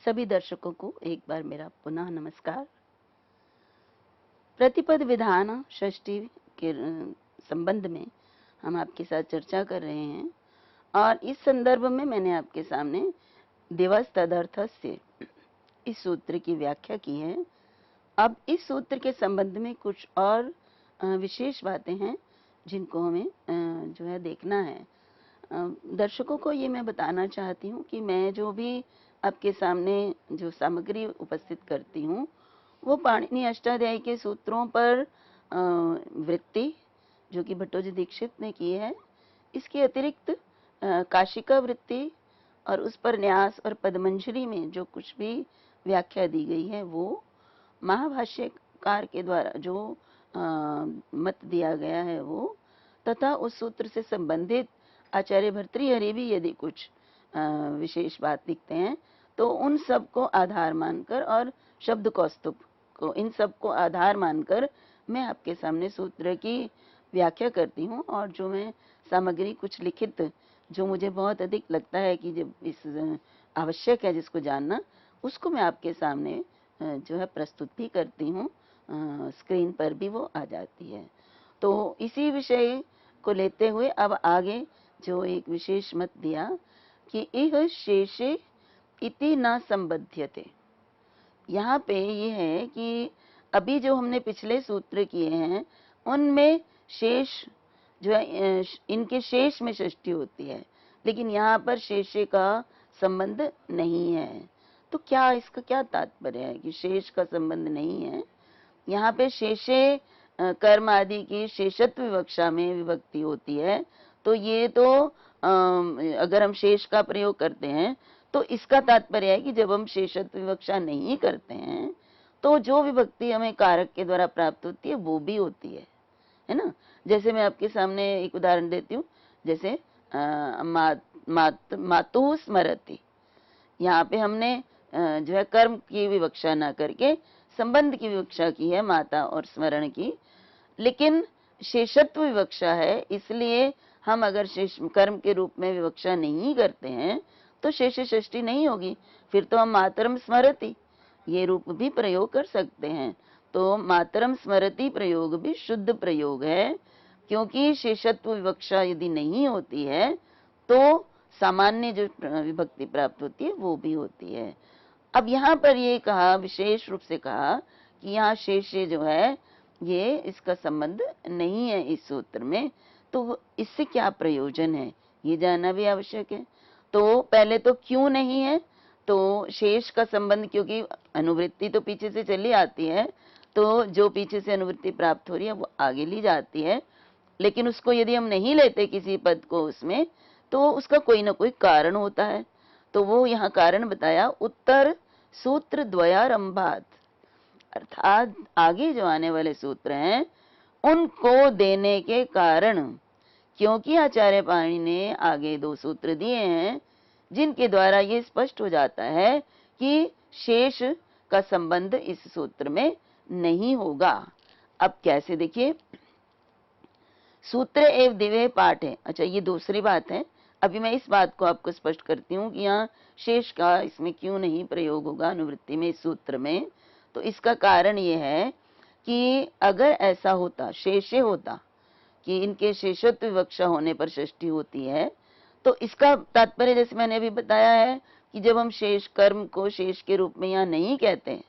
सभी दर्शकों को एक बार मेरा पुनः नमस्कार। प्रतिपद विधान षष्ठी के संबंध में हम आपके साथ चर्चा कर रहे हैं और इस संदर्भ में मैंने आपके सामने दिवस तदर्थस्य इस सूत्र की व्याख्या की है। अब इस सूत्र के संबंध में कुछ और विशेष बातें हैं जिनको हमें जो है देखना है। दर्शकों को ये मैं बताना चाहती हूँ कि मैं जो भी आपके सामने जो सामग्री उपस्थित करती हूँ वो पाणिनि अष्टाध्यायी के सूत्रों पर वृत्ति जो कि भट्टोजी दीक्षित ने की है, इसके अतिरिक्त काशिका वृत्ति और उस पर न्यास और पदमंजरी में जो कुछ भी व्याख्या दी गई है वो महाभाष्यकार के द्वारा जो मत दिया गया है वो, तथा उस सूत्र से संबंधित आचार्य भर्तृहरि भी यदि कुछ विशेष बात लिखते हैं तो उन सब को आधार मानकर और शब्द कौस्तुभ को, इन सब को आधार मानकर मैं आपके सामने सूत्र की व्याख्या करती हूँ। और जो मैं सामग्री कुछ लिखित जो मुझे बहुत अधिक लगता है कि जब इस आवश्यक है जिसको जानना, उसको मैं आपके सामने जो है प्रस्तुत भी करती हूँ, स्क्रीन पर भी वो आ जाती है। तो इसी विषय को लेते हुए अब आगे जो एक विशेष मत दिया कि इह शेषे इति न संबध्यते। यहाँ पे ये है कि अभी जो हमने पिछले सूत्र किए हैं उनमें शेष जो है इनके शेष में षष्ठी होती है, लेकिन यहाँ पर शेषे का संबंध नहीं है। तो क्या इसका क्या तात्पर्य है कि शेष का संबंध नहीं है? यहाँ पे शेषे कर्म आदि की शेषत्व विवक्षा में विभक्ति होती है, तो ये तो अगर हम शेष का प्रयोग करते हैं तो इसका तात्पर्य है कि जब हम शेषत्व विवक्षा नहीं करते हैं तो जो विभक्ति हमें कारक के द्वारा प्राप्त होती है वो भी होती है ना। जैसे मैं आपके सामने एक उदाहरण देती हूँ, जैसे मातु स्मरति, यहाँ पे हमने जो है कर्म की विवक्षा ना करके संबंध की विवक्षा की है, माता और स्मरण की, लेकिन शेषत्व विवक्षा है, इसलिए हम अगर शेष कर्म के रूप में विवक्षा नहीं करते हैं तो शेष षष्ठी नहीं होगी, फिर तो हम मातरम स्मरति ये रूप भी प्रयोग कर सकते हैं। तो मातरम स्मरति प्रयोग भी शुद्ध प्रयोग है, क्योंकि शेषत्व विवक्षा यदि नहीं होती है तो सामान्य जो विभक्ति प्राप्त होती है वो भी होती है। अब यहाँ पर ये कहा, विशेष रूप से कहा कि यहाँ शेष जो है ये इसका संबंध नहीं है इस सूत्र में, तो इससे क्या प्रयोजन है ये जानना भी आवश्यक है। तो पहले तो क्यों नहीं है, तो शेष का संबंध, क्योंकि अनुवृत्ति तो पीछे से चली आती है, तो जो पीछे से अनुवृत्ति प्राप्त हो रही है वो आगे ली जाती है, लेकिन उसको यदि हम नहीं लेते किसी पद को उसमें तो उसका कोई ना कोई कारण होता है। तो वो यहाँ कारण बताया, उत्तर सूत्र द्वयारंभात, अर्थात आगे जो आने वाले सूत्र हैं उनको देने के कारण, क्योंकि आचार्य पाणिनि ने आगे दो सूत्र दिए हैं जिनके द्वारा ये स्पष्ट हो जाता है कि शेष का संबंध इस सूत्र में नहीं होगा। अब कैसे, देखिए, सूत्र एव दिव्य पाठ है। अच्छा, ये दूसरी बात है, अभी मैं इस बात को आपको स्पष्ट करती हूँ कि यहाँ शेष का इसमें क्यों नहीं प्रयोग होगा अनुवृत्ति में इस सूत्र में। तो इसका कारण ये है कि अगर ऐसा होता, शेषे होता कि इनके शेषत्व विवक्षा होने पर षष्ठी होती है, तो इसका तात्पर्य जैसे मैंने अभी बताया है कि जब हम शेष कर्म को शेष के रूप में यहाँ नहीं कहते हैं,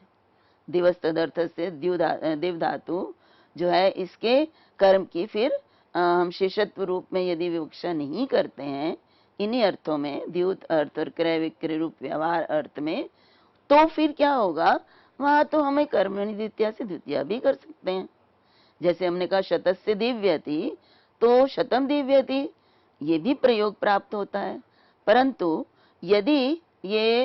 दिवस तदर्थ से दिव धातु जो है इसके कर्म की फिर हम शेषत्व रूप में यदि विवक्षा नहीं करते हैं इन्हीं अर्थों में, द्युत अर्थ और क्रय विक्रय रूप व्यवहार अर्थ में, तो फिर क्या होगा, वहां तो हमें कर्मणि द्वितीया से द्वितीया भी कर सकते हैं। जैसे हमने कहा शतस्य दिव्यति, तो शतम दिव्यति ये भी प्रयोग प्राप्त होता है, परंतु यदि ये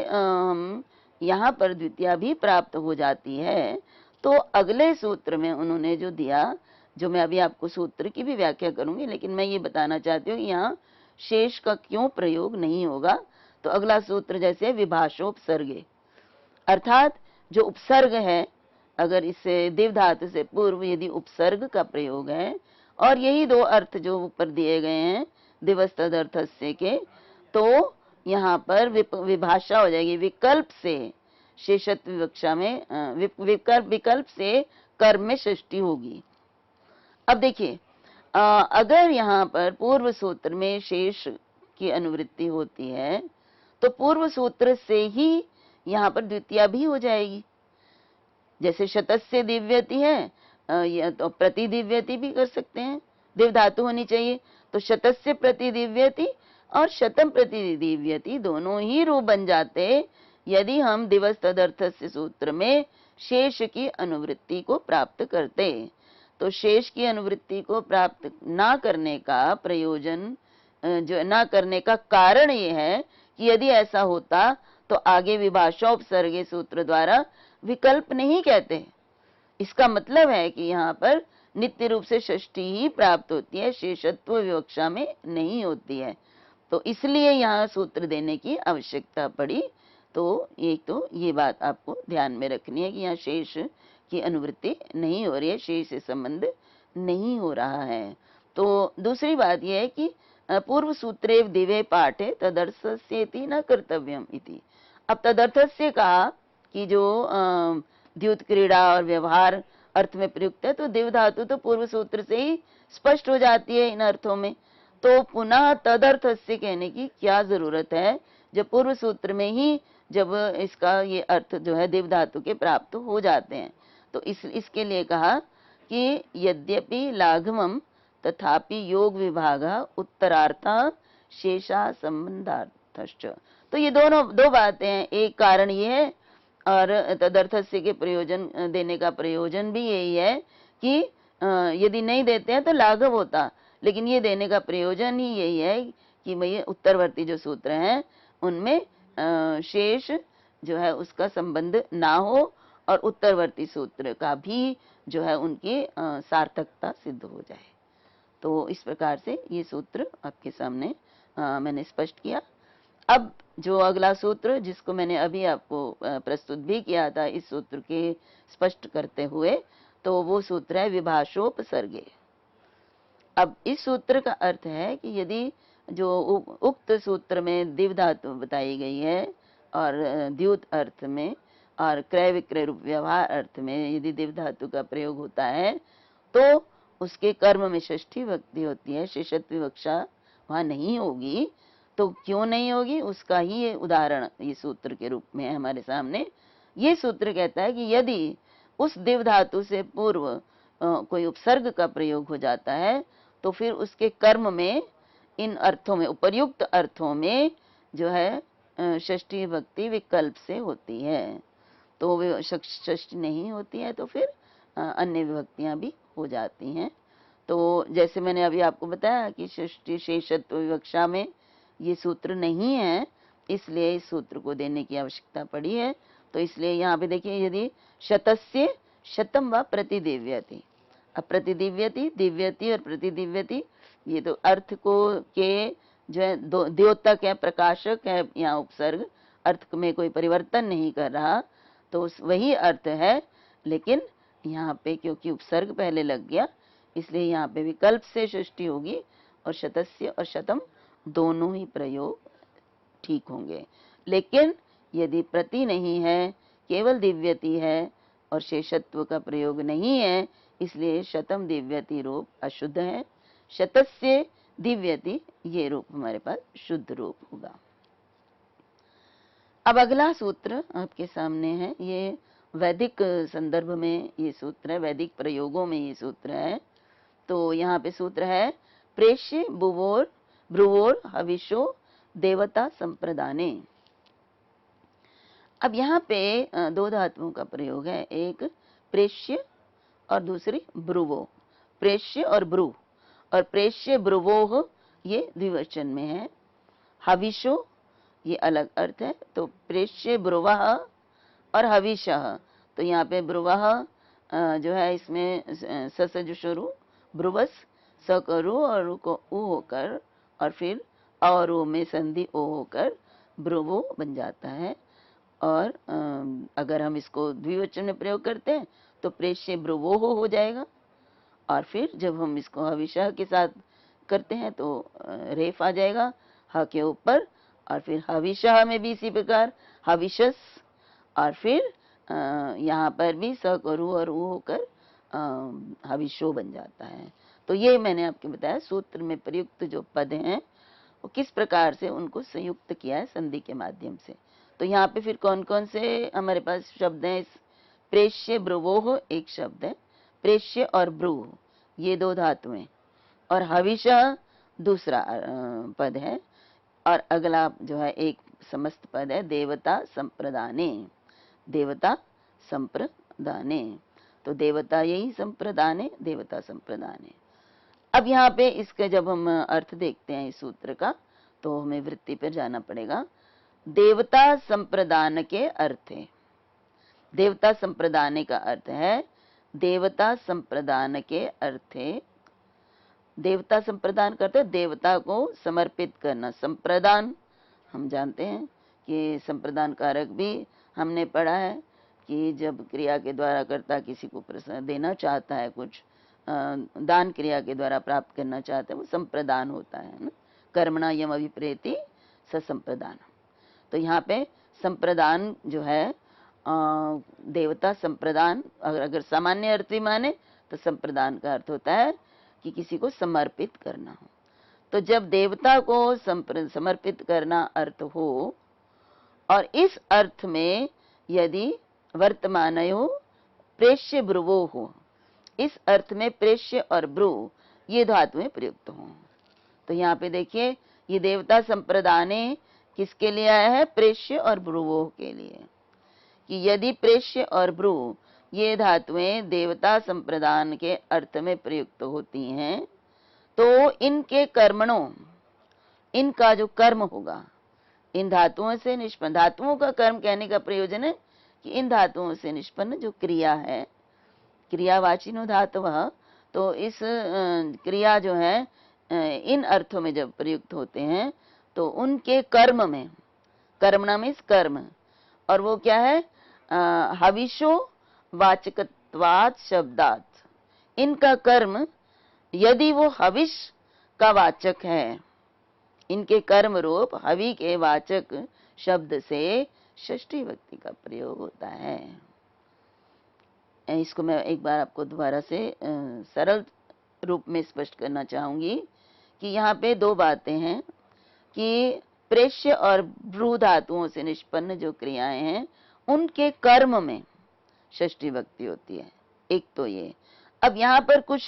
यहाँ पर द्वितीया भी प्राप्त हो जाती है तो अगले सूत्र में उन्होंने जो दिया, जो मैं अभी आपको सूत्र की भी व्याख्या करूंगी, लेकिन मैं ये बताना चाहती हूँ यहाँ शेष का क्यों प्रयोग नहीं होगा। तो अगला सूत्र जैसे विभाषोपसर्गे, अर्थात जो उपसर्ग है, अगर इससे दिव धातु से पूर्व यदि उपसर्ग का प्रयोग है, और यही दो अर्थ जो ऊपर दिए गए हैं दिवस तदर्थस्य के, तो यहाँ पर विभाषा हो जाएगी, विकल्प से शेषत्व विवक्षा में विकल्प से कर्म में षष्ठी होगी। अब देखिए, अगर यहाँ पर पूर्व सूत्र में शेष की अनुवृत्ति होती है तो पूर्व सूत्र से ही यहाँ पर द्वितीया भी हो जाएगी। जैसे शतस्य दिव्यति है, या तो प्रति दिव्यति भी कर सकते हैं, दिव धातु होनी चाहिए, तो शतस्य प्रति दिव्यति और शतम प्रति दिव्यति दोनों ही रूप बन जाते यदि हम दिवस तदर्थस्य सूत्र में शेष की अनुवृत्ति को प्राप्त करते। तो शेष की अनुवृत्ति को प्राप्त ना करने का प्रयोजन, जो ना करने का कारण ये है कि यदि ऐसा होता तो आगे विभाषोपसर्गे सूत्र द्वारा विकल्प नहीं कहते। इसका मतलब है कि यहाँ पर नित्य रूप से षष्ठी ही प्राप्त होती है, शेषत्व विवक्षा में नहीं होती है। तो इसलिए यहाँ सूत्र देने की आवश्यकता पड़ी। तो एक तो ये बात आपको ध्यान में रखनी है कि यहाँ शेष की अनुवृत्ति नहीं हो रही है, शेष से संबंध नहीं हो रहा है। तो दूसरी बात यह है कि पूर्व सूत्रे दिवे पाठे तदर्थस्येति न कर्तव्यम इति। अब तदर्थस्य कहा कि जो द्युत क्रीड़ा और व्यवहार अर्थ में प्रयुक्त है, तो दिव धातु तो पूर्व सूत्र से ही स्पष्ट हो जाती है इन अर्थों में। तो पुनः तदर्थस्य कहने की क्या जरूरत है जब पूर्व सूत्र में ही जब इसका ये अर्थ जो है दिव धातु के प्राप्त हो जाते हैं। तो इसके लिए कहा कि यद्यपि लाघवम तथापि योग विभाग उत्तरार्था शेषा संबंधार्थश्च। तो ये दो बातें हैं। एक कारण ये है और तदर्थस्य के प्रयोजन देने का प्रयोजन भी यही है कि यदि नहीं देते हैं तो लाघव होता, लेकिन ये देने का प्रयोजन ही यही है कि भाई उत्तरवर्ती जो सूत्र हैं उनमें शेष जो है उसका संबंध ना हो और उत्तरवर्ती सूत्र का भी जो है उनकी सार्थकता सिद्ध हो जाए। तो इस प्रकार से ये सूत्र आपके सामने मैंने स्पष्ट किया। अब जो अगला सूत्र जिसको मैंने अभी आपको प्रस्तुत भी किया था इस सूत्र के स्पष्ट करते हुए, तो वो सूत्र है विभाषोपसर्गे। अब इस सूत्र का अर्थ है कि यदि जो उक्त सूत्र में दिव धातु बताई गई है और द्युत अर्थ में और क्रय विक्रय रूप व्यवहार अर्थ में यदि दिव धातु का प्रयोग होता है तो उसके कर्म में षष्ठी विभक्ति होती है, शेषत्व विवक्षा वहां नहीं होगी। तो क्यों नहीं होगी उसका ही ये उदाहरण ये सूत्र के रूप में है हमारे सामने। ये सूत्र कहता है कि यदि उस दिव धातु से पूर्व कोई उपसर्ग का प्रयोग हो जाता है तो फिर उसके कर्म में इन अर्थों में उपर्युक्त अर्थों में जो है षष्ठी विभक्ति विकल्प से होती है। तो षष्ठी नहीं होती है तो फिर अन्य विभक्तियां भी हो जाती हैं। तो जैसे मैंने अभी आपको बताया कि षष्ठी शेषत्व विवक्षा में ये सूत्र नहीं है, इसलिए इस सूत्र को देने की आवश्यकता पड़ी है। तो इसलिए यहाँ पे देखिए यदि शतस्य शतम व प्रतिदिव्यति, अब प्रतिदिव्यति दिव्यति और प्रतिदिव्यति ये तो अर्थ को के जो है द्योतक है, प्रकाशक है, यहाँ उपसर्ग अर्थ में कोई परिवर्तन नहीं कर रहा, तो वही अर्थ है। लेकिन यहाँ पे क्योंकि उपसर्ग पहले लग गया इसलिए यहाँ पे विकल्प से षष्ठी होगी और शतस्य और शतम दोनों ही प्रयोग ठीक होंगे। लेकिन यदि प्रति नहीं है, केवल दिव्यति है और शेषत्व का प्रयोग नहीं है, इसलिए शतम दिव्यति रूप अशुद्ध है, शतस्य दिव्यति ये रूप हमारे पास शुद्ध रूप होगा। अब अगला सूत्र आपके सामने है, ये वैदिक संदर्भ में ये सूत्र है, वैदिक प्रयोगों में ये सूत्र है। तो यहाँ पे सूत्र है प्रेष्य भुवोर भ्रुवोर हविषो देवता संप्रदाने। अब यहाँ पे दो धातुओं का प्रयोग है, एक प्रेष्य और दूसरी ब्रुवो। प्रेष्य और ब्रु, और प्रेष्य ब्रुवोह ये द्विवचन में है, हविषो ये अलग अर्थ है। तो प्रेष्य ब्रुवः और हविषः, तो यहाँ पे ब्रुवः जो है इसमें स जो शुरू ब्रुवस स करू और रू को उ होकर और फिर और में संधि ओ होकर ब्रुवो बन जाता है। और अगर हम इसको द्विवचन में प्रयोग करते हैं तो प्रेष्य ब्रुवो हो जाएगा। और फिर जब हम इसको हविषः के साथ करते हैं तो रेफ आ जाएगा ह के ऊपर, और फिर हविषः में भी इसी प्रकार हविषस और फिर यहाँ पर भी स करू और ऊ होकर हविष्यो बन जाता है। तो ये मैंने आपको बताया सूत्र में प्रयुक्त जो पद हैं वो किस प्रकार से उनको संयुक्त किया है संधि के माध्यम से। तो यहाँ पे फिर कौन कौन से हमारे पास शब्द हैं? प्रेष्य ब्रुवोह एक शब्द है, प्रेष्य और ब्रू ये दो धातुएं, और हविषा दूसरा पद है, और अगला जो है एक समस्त पद है देवता संप्रदाने, देवता संप्रदाने। तो देवता यही संप्रदाने, देवता संप्रदाने। अब यहाँ पे इसका जब हम अर्थ देखते हैं इस सूत्र का तो हमें वृत्ति पर जाना पड़ेगा। देवता संप्रदान के अर्थ है, देवता संप्रदाने का अर्थ है, देवता संप्रदान के अर्थ है, देवता संप्रदान करते देवता को समर्पित करना। संप्रदान हम जानते हैं कि संप्रदान कारक भी हमने पढ़ा है कि जब क्रिया के द्वारा कर्ता किसी को देना चाहता है, कुछ दान क्रिया के द्वारा प्राप्त करना चाहता है, वो संप्रदान होता है ना। कर्मणा यम अभिप्रेति ससंप्रदान। तो यहाँ पे संप्रदान जो है देवता संप्रदान, अगर सामान्य अर्थ भी माने तो संप्रदान का अर्थ होता है कि किसी को समर्पित करना हो। तो जब देवता को समर्पित करना अर्थ हो, और इस अर्थ में यदि वर्तमानयो प्रेष्य ब्रुवो हो, इस अर्थ में प्रेष्य और ब्रु ये धातुएं प्रयुक्त हों, तो यहाँ पे देखिए ये देवता संप्रदाने किसके लिए आया है? प्रेष्य और ब्रुवो के लिए। कि यदि प्रेष्य और ब्रु ये धातुएं देवता संप्रदान के अर्थ में प्रयुक्त होती हैं तो इनके कर्मणों, इनका जो कर्म होगा इन धातुओं से निष्पन्न, धातुओं का कर्म कहने का प्रयोजन है कि इन धातुओं से निष्पन्न जो क्रिया है, क्रियावाचिनो धातवः, तो इस क्रिया जो है इन अर्थों में जब प्रयुक्त होते हैं तो उनके कर्म में, कर्मणा मीन्स कर्म, और वो क्या है? हविषो वाचकत्वात् शब्दात्, इनका कर्म यदि वो हविष का वाचक है, इनके कर्म रूप हवि के वाचक शब्द से षष्ठी विभक्ति का प्रयोग होता है। इसको मैं एक बार आपको दोबारा से सरल रूप में स्पष्ट करना चाहूंगी कि यहाँ पे दो बातें हैं कि प्रेष्य और ब्रू धातुओं से निष्पन्न जो क्रियाएं हैं उनके कर्म में षष्ठी विभक्ति होती है। एक तो ये। अब यहाँ पर कुछ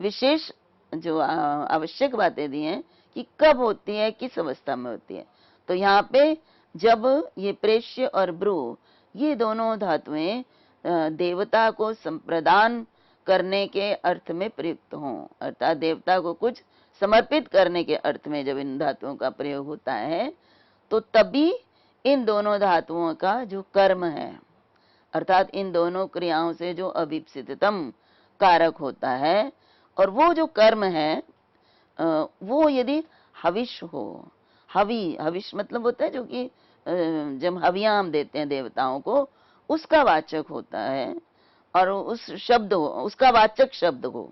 विशेष जो आवश्यक बातें दी हैं कि कब होती है, किस अवस्था में होती है। तो यहाँ पे जब ये प्रेष्य और ब्रू ये दोनों धातुएं देवता को संप्रदान करने के अर्थ में प्रयुक्त हों, अर्थात देवता को कुछ समर्पित करने के अर्थ में जब इन धातुओं का प्रयोग होता है तो तभी इन दोनों धातुओं का जो कर्म है, अर्थात इन दोनों क्रियाओं से जो अभिप्सिततम कारक होता है, और वो जो कर्म है वो यदि हविष हो, हविष मतलब होता है जो कि जब हवियां हम देते हैं देवताओं को, उसका वाचक होता है, और उस शब्द हो, उसका वाचक शब्द हो।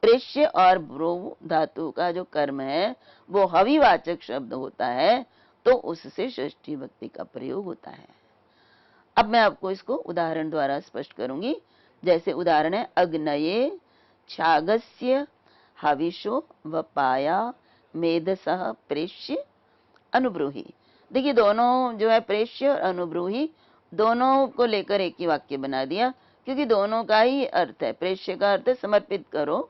प्रेष्य और ब्रू धातु का जो कर्म है वो हविवाचक शब्द होता है, तो उससे षष्ठी विभक्ति का प्रयोग होता है। अब मैं आपको इसको उदाहरण द्वारा स्पष्ट करूंगी। जैसे उदाहरण है अग्नये छागस्य हविषो वपाया मेधसः प्रेष्य अनुब्रूहि। देखिए दोनों जो है प्रेष्य और अनुब्रूहि दोनों को लेकर एक ही वाक्य बना दिया, क्योंकि दोनों का ही अर्थ है। प्रेष्य का अर्थ समर्पित करो,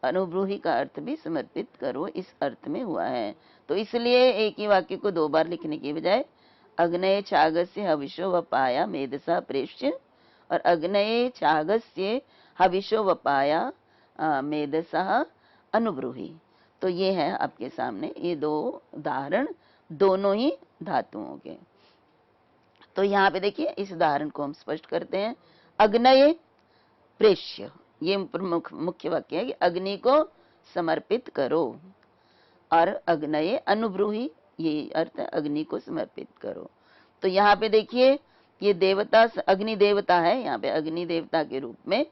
अनुब्रूहि का अर्थ भी समर्पित करो, इस अर्थ में हुआ है। तो इसलिए एक ही वाक्य को दो बार लिखने की बजाय अग्नये छागस्य हविषो वपाया मेधसा प्रेष्य और अग्नये छागस्य हविषो वपाया मेधसा अनुब्रूहि। तो ये है आपके सामने ये दो उदाहरण दोनों ही धातुओं के। तो यहाँ पे देखिए इस उदाहरण को हम स्पष्ट करते हैं। अग्नये प्रेष्य, ये प्रमुख मुख्य वाक्य है कि अग्नि को समर्पित करो, और अग्नये अनुब्रूहि ये अर्थ है अग्नि को समर्पित करो। तो यहाँ पे देखिए ये देवता अग्नि देवता है, यहाँ पे अग्नि देवता के रूप में।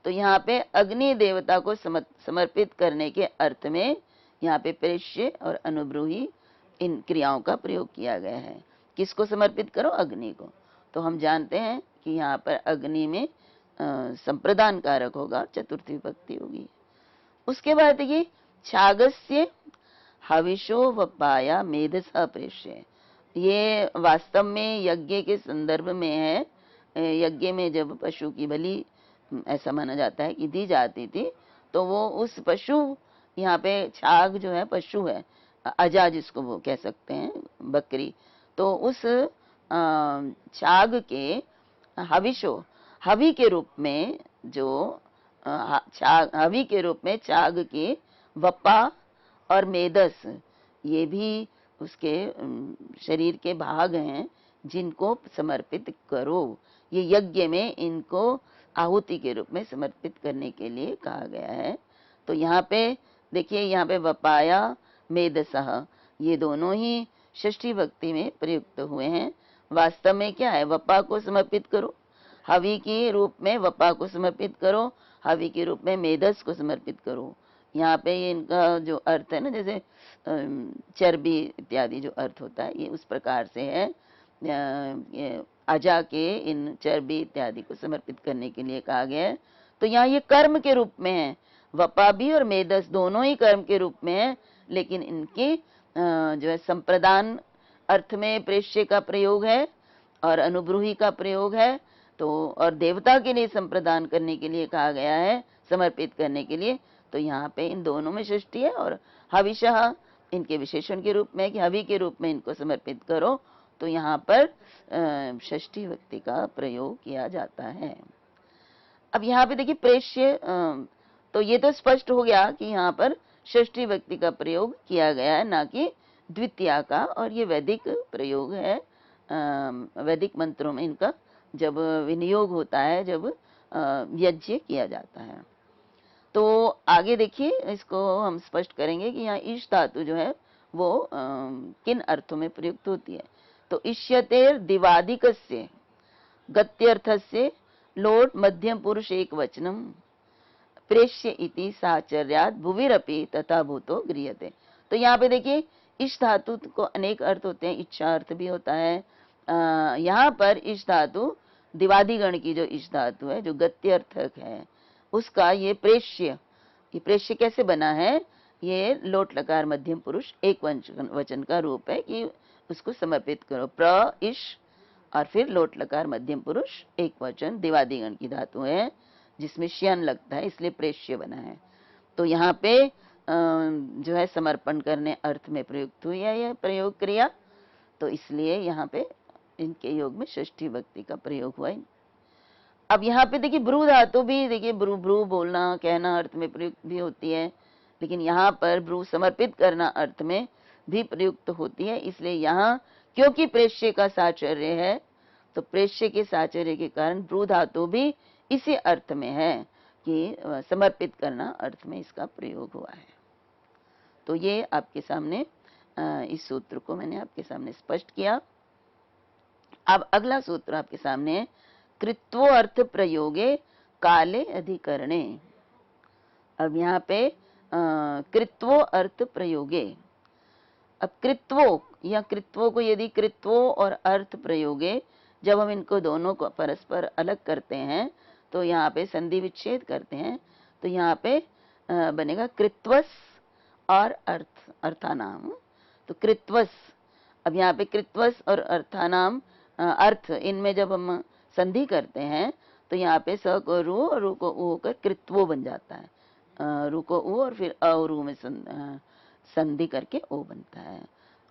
तो यहाँ पे अग्नि देवता को समर्पित करने के अर्थ में यहाँ पे प्रेष्य और अनुब्रूहि इन क्रियाओं का प्रयोग किया गया है। किसको समर्पित करो? अग्नि को। तो हम जानते हैं कि यहाँ पर अग्नि में संप्रदान कारक होगा, चतुर्थी विभक्ति होगी। उसके बाद देखिए छागस्य हविषो वपाया मेधसा प्रेष्य, ये वास्तव में यज्ञ के संदर्भ में है। यज्ञ में जब पशु की बलि ऐसा माना जाता है कि दी जाती थी, तो वो उस पशु, यहाँ पे छाग जो है पशु है, अजा जिसको वो कह सकते हैं, बकरी, तो उस छाग के हविषो, हवि के रूप में जो हवि के रूप में छाग के वपा और मेदस, ये भी उसके शरीर के भाग हैं जिनको समर्पित करो। ये यज्ञ में इनको आहुति के रूप में समर्पित करने के लिए कहा गया है। तो यहाँ पे देखिए, यहाँ पे वपाया मेदसह, ये दोनों ही षष्ठी भक्ति में प्रयुक्त हुए हैं। वास्तव में क्या है, वपा को समर्पित करो, हवि के रूप में वपा को समर्पित करो, हवि के रूप में मेदस को समर्पित करो। यहाँ पे ये इनका जो अर्थ है ना, जैसे चर्बी इत्यादि जो अर्थ होता है, ये उस प्रकार से है। अजा के इन चर्बी इत्यादि को समर्पित करने के लिए कहा गया है। तो यहाँ ये कर्म के रूप में है, वपा भी और मेदस दोनों ही कर्म के रूप में है, लेकिन इनके जो है संप्रदान अर्थ में प्रेष्य का प्रयोग है और अनुब्रूही का प्रयोग है। तो और देवता के लिए संप्रदान करने के लिए कहा गया है, समर्पित करने के लिए। तो यहाँ पे इन दोनों में षष्ठी है, और हविषः इनके विशेषण के रूप में कि हवि के रूप में इनको समर्पित करो, तो यहाँ पर षष्ठी भक्ति का प्रयोग किया जाता है। अब यहाँ पे देखिए प्रेष्य, तो ये तो स्पष्ट हो गया कि यहाँ पर षष्ठी भक्ति का प्रयोग किया गया है, ना कि द्वितीया का, और ये वैदिक प्रयोग है। वैदिक मंत्रों में इनका जब विनियोग होता है, जब यज्ञ किया जाता है। तो आगे देखिए, इसको हम स्पष्ट करेंगे कि यहाँ ईश धातु जो है वो किन अर्थों में प्रयुक्त होती है। तो इष्यतेर दिवादिकस्य गत्यर्थस्य लोट मध्यम पुरुष एक वचनम प्रेष्य इति साचर्यात् भुविरपि तथा भूतो गृह्यते। तो यहाँ पे देखिए, इश धातु को अनेक अर्थ होते हैं, इच्छा अर्थ भी होता है। यहाँ पर इश धातु दिवादिगण की जो इश धातु है, जो गत्यर्थक है, उसका ये प्रेष्य कैसे बना है, ये लोट लकार मध्यम पुरुष एक वचन का रूप है कि उसको समर्पित करो। प्र इश और फिर लोट लकार मध्यम पुरुष एक वचन दिवादिगण की धातु है, जिसमें श्यन लगता है, इसलिए प्रेष्य बना है। तो यहाँ पे जो है समर्पण करने अर्थ में प्रयुक्त हुई है यह प्रयोग क्रिया, तो इसलिए यहाँ पे इनके योग में षष्ठी भक्ति का प्रयोग हुआ है। अब यहाँ पे देखिए ब्रू धातु भी, देखिए ब्रू ब्रू बोलना कहना अर्थ में प्रयुक्त भी होती है, लेकिन यहाँ पर ब्रू समर्पित करना अर्थ में भी प्रयुक्त होती है। इसलिए यहाँ क्योंकि प्रेष्य का साचर्य है, तो प्रेष्य के साचर्य के कारण ब्रू धातु भी इसी अर्थ में है कि समर्पित करना अर्थ में इसका प्रयोग हुआ है। तो ये आपके सामने इस सूत्र को मैंने आपके सामने स्पष्ट किया। अब अगला सूत्र आपके सामने है, कृत्वो अर्थ प्रयोगे काले अधिकरणे। अब यहाँ पे कृत्वो अर्थ प्रयोगे, अब कृत्वो या कृत्वो को यदि कृत्वो और अर्थ प्रयोगे, जब हम इनको दोनों को परस्पर अलग करते हैं, तो यहाँ पे संधि विच्छेद करते हैं, तो यहाँ पे बनेगा कृत्वस और अर्थानाम। तो कृत्वस, अब यहाँ पे कृत्वस और अर्थानाम अर्थ, इनमें जब हम संधि करते हैं तो यहाँ पे स को रू और रू को ऊ होकर कृत्वो बन जाता है। रू को ऊ और फिर अ और रू में संधि करके ओ बनता है।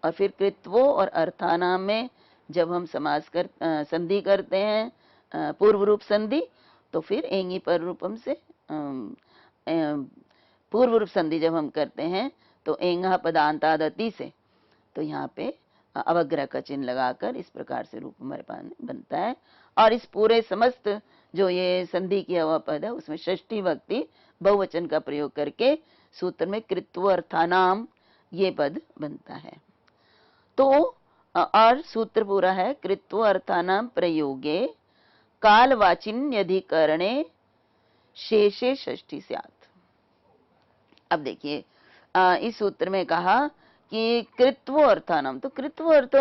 और फिर कृत्वो और अर्थानाम में जब हम समास कर संधि करते हैं, पूर्व रूप संधि, तो फिर एंगी पर रूपम से पूर्व रूप संधि जब हम करते हैं तो एंगा पदांतादति से, तो यहाँ पे अवग्रह का चिन्ह लगाकर इस प्रकार से रूप हमारे पास बनता है। और इस पूरे समस्त जो ये संधि किया हुआ पद है, उसमें षष्ठी भक्ति बहुवचन का प्रयोग करके सूत्र में कृत्व अर्थानाम ये पद बनता है। तो और सूत्र पूरा है, कृत्व अर्थानाम प्रयोगे कालवाचिन्यधिकरणे शेषे षष्ठी स्यात्। अब देखिए इस सूत्र में कहा कि कृत्व अर्थानाम, तो कृत्व अर्थ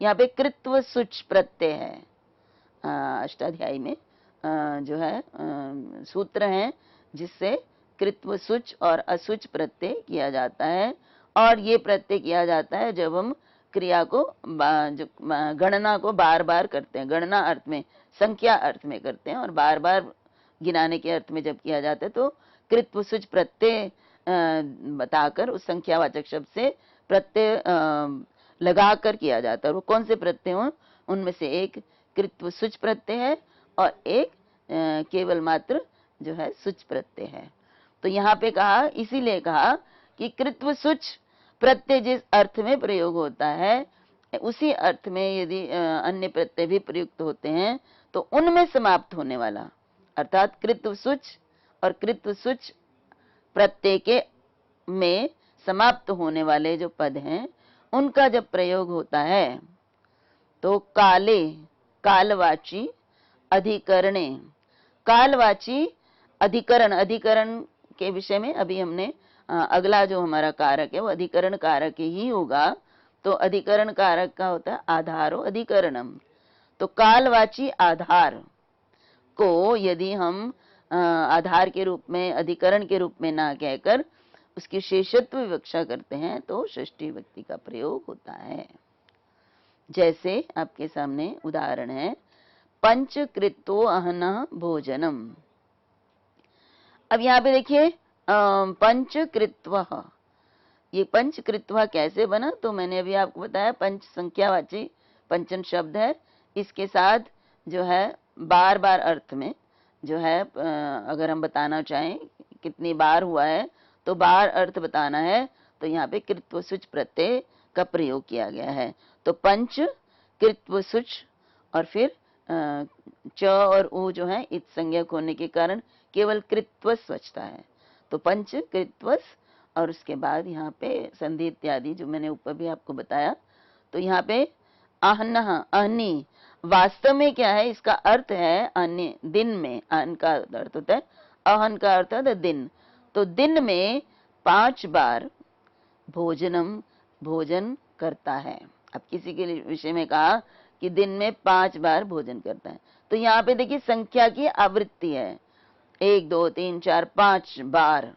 यहाँ पे कृत्व सुच प्रत्यय है। अष्टाध्यायी में जो है सूत्र हैं जिससे कृत्व सुच और असुच प्रत्यय किया जाता है। और ये प्रत्यय किया जाता है जब हम क्रिया को जो गणना को बार बार करते हैं, गणना अर्थ में, संख्या अर्थ में करते हैं, और बार बार गिनाने के अर्थ में जब किया जाता है तो कृत्व सुच प्रत्यय बताकर उस संख्यावाचक शब्द से प्रत्यय लगाकर किया जाता है। और वो कौन से प्रत्यय हो, उनमें से एक कृत्व सुच प्रत्यय है और एक केवल मात्र जो है सुच प्रत्यय है। तो यहाँ पे कहा, इसीलिए कहा कि कृत्व सुच प्रत्यय जिस अर्थ में प्रयोग होता है उसी अर्थ में यदि अन्य प्रत्यय भी प्रयुक्त होते हैं तो उनमें समाप्त होने वाला, अर्थात कृत्व सुच और कृत्व सुच प्रत्यय के में समाप्त होने वाले जो पद हैं उनका जब प्रयोग होता है तो काले, कालवाची, अधिकरणे, कालवाची अधिकरण, अधिकरण के विषय में अभी हमने अगला जो हमारा कारक है वो अधिकरण कारक ही होगा। तो अधिकरण कारक का होता है आधारो अधिकरणम। तो कालवाची आधार को यदि हम आधार के रूप में, अधिकरण के रूप में ना कहकर उसकी शेषत्व विवक्षा करते हैं तो षष्ठी विभक्ति का प्रयोग होता है। जैसे आपके सामने उदाहरण है, पंचकृतो अहना भोजनम। अब यहाँ पे देखिए पंचकृत्व, ये पंचकृत्व कैसे बना, तो मैंने अभी आपको बताया पंच संख्यावाची पंचन शब्द है, इसके साथ जो है बार बार अर्थ में जो है अगर हम बताना चाहें कितनी बार हुआ है तो बार अर्थ बताना है, तो यहाँ पे कृत्व सुच प्रत्यय का प्रयोग किया गया है। तो पंच कृत्व सुच और फिर च और उ जो है इत संज्ञक होने के कारण केवल कृत्वस बचता है। तो पंच कृत्वस और उसके बाद यहाँ पे संधि इत्यादि जो मैंने ऊपर भी आपको बताया। तो यहाँ पे आहनः, अहनी वास्तव में क्या है, इसका अर्थ है अन्य, दिन में। अहन का अर्थ होता है, अहन का अर्थ होता है दिन। तो दिन में 5 बार भोजनम, भोजन करता है। अब किसी के विषय में कहा कि दिन में 5 बार भोजन करता है, तो यहाँ पे देखिए संख्या की आवृत्ति है, 1 2 3 4 5 बार।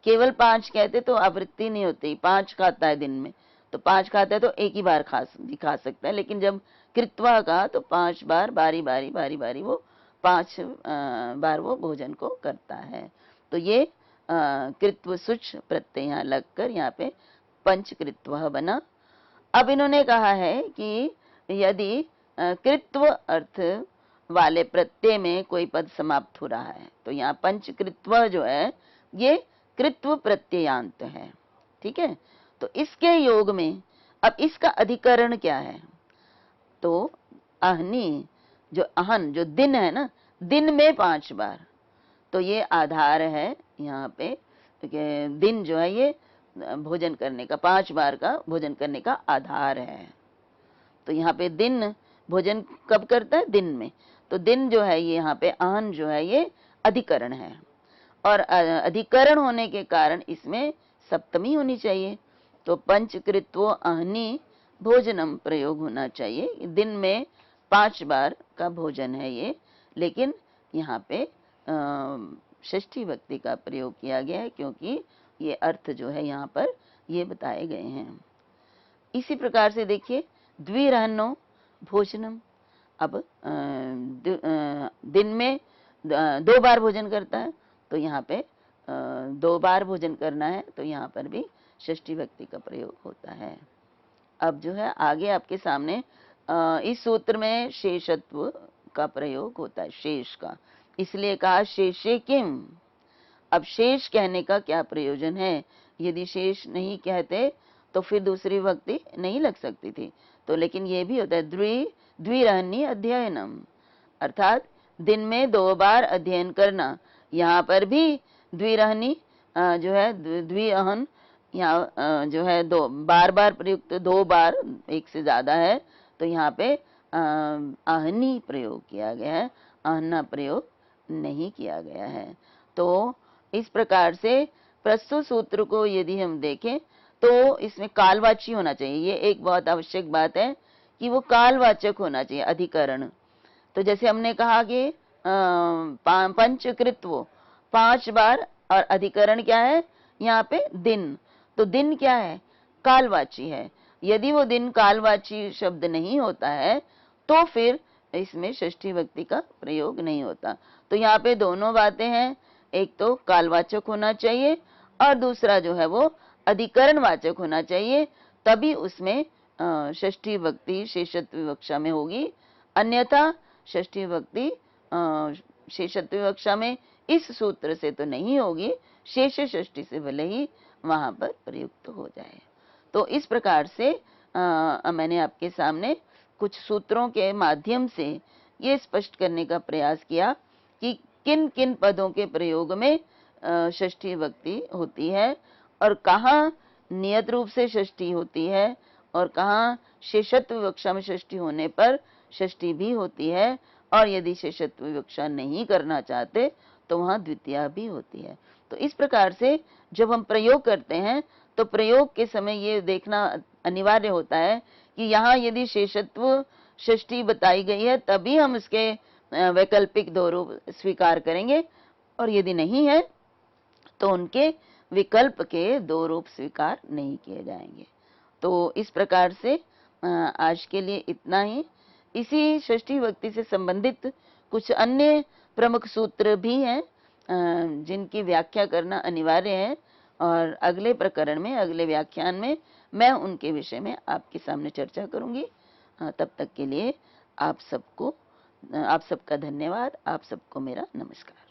केवल 5 कहते तो आवृत्ति नहीं होती, 5 खाता है दिन में, तो 5 खाता है तो एक ही बार खा सकता है। लेकिन जब कृत्वा का तो 5 बार बारी बारी बारी बारी वो 5 बार वो भोजन को करता है। तो ये कृत्व सुच प्रत्यय यहाँ लगकर यहाँ पे पंचकृत्व बना। अब इन्होंने कहा है कि यदि कृत्व अर्थ वाले प्रत्यय में कोई पद समाप्त हो रहा है तो यहाँ पंचकृत्व जो है ये कृत्व प्रत्ययांत है, ठीक है। तो इसके योग में अब इसका अधिकरण क्या है, तो अहनी, जो अहन जो दिन है ना, दिन में 5 बार, तो ये आधार है यहाँ पे, दिन जो है ये भोजन करने का, 5 बार का भोजन करने का आधार है। तो यहाँ पे दिन भोजन कब करता है, दिन में। तो दिन जो है ये यहाँ पे अहन जो है ये अधिकरण है, और अधिकरण होने के कारण इसमें सप्तमी होनी चाहिए। तो पंचकृत्वो अहनी भोजनम प्रयोग होना चाहिए। दिन में 5 बार का भोजन है ये, लेकिन यहाँ पे षष्ठी विभक्ति का प्रयोग किया गया है क्योंकि ये अर्थ जो है यहाँ पर ये बताए गए हैं। इसी प्रकार से देखिए द्विरहनो भोजनम। अब दिन में 2 बार भोजन करता है, तो यहाँ पे 2 बार भोजन करना है, तो यहाँ पर भी षष्ठी विभक्ति का प्रयोग होता है। अब जो है आगे आपके सामने इस सूत्र में शेषत्व का प्रयोग होता है, शेष का, इसलिए कहा शेषे किम। अब शेष कहने का क्या प्रयोजन है, यदि शेष नहीं कहते तो फिर दूसरी विभक्ति नहीं लग सकती थी। तो लेकिन ये भी होता है द्विरहनी अध्ययनम, अर्थात दिन में 2 बार अध्ययन करना। यहाँ पर भी द्विरहनी जो है द्विअहन, यहाँ जो है 2 बार बार प्रयुक्त, 2 बार, एक से ज्यादा है, तो यहाँ पे अहनी प्रयोग किया गया है, अहना प्रयोग नहीं किया गया है। तो इस प्रकार से प्रस्तुत सूत्र को यदि हम देखें तो इसमें कालवाची होना चाहिए। ये एक बहुत आवश्यक बात है कि वो कालवाचक होना चाहिए अधिकरण। तो जैसे हमने कहा कि पंचकृत्व 5 बार, और अधिकरण क्या है यहाँ पे? दिन। तो दिन क्या है? कालवाची है। यदि वो दिन कालवाची शब्द नहीं होता है तो फिर इसमें षष्ठी विभक्ति का प्रयोग नहीं होता। तो यहाँ पे दोनों बातें हैं, एक तो कालवाचक होना चाहिए और दूसरा जो है वो अधिकरणवाचक होना चाहिए, तभी उसमें षष्ठी विभक्ति शेषत्व विवक्षा में होगी। अन्यथा षष्ठी विभक्ति शेषत्व विवक्षा में इस सूत्र से तो नहीं होगी, शेष षष्ठी से भले ही वहां पर प्रयुक्त हो जाए। तो इस प्रकार से मैंने आपके सामने कुछ सूत्रों के माध्यम से ये स्पष्ट करने का प्रयास किया कि किन किन पदों के प्रयोग में षष्ठी विभक्ति होती है और कहाँ नियत रूप से षष्ठी होती है और कहाँ शेषत्व विवक्षा में षष्ठी होने पर षष्ठी भी होती है, और यदि शेषत्व विवक्षा नहीं करना चाहते तो वहां द्वितीया भी होती है। तो इस प्रकार से जब हम प्रयोग करते हैं तो प्रयोग के समय ये देखना अनिवार्य होता है कि यहाँ यदि शेषत्व षष्ठी बताई गई है तभी हम उसके वैकल्पिक दो रूप स्वीकार करेंगे, और यदि नहीं है तो उनके विकल्प के दो रूप स्वीकार नहीं किए जाएंगे। तो इस प्रकार से आज के लिए इतना ही। इसी षष्ठी विभक्ति से संबंधित कुछ अन्य प्रमुख सूत्र भी हैं जिनकी व्याख्या करना अनिवार्य है, और अगले प्रकरण में, अगले व्याख्यान में मैं उनके विषय में आपके सामने चर्चा करूंगी। तब तक के लिए आप सबका धन्यवाद, आप सबको मेरा नमस्कार।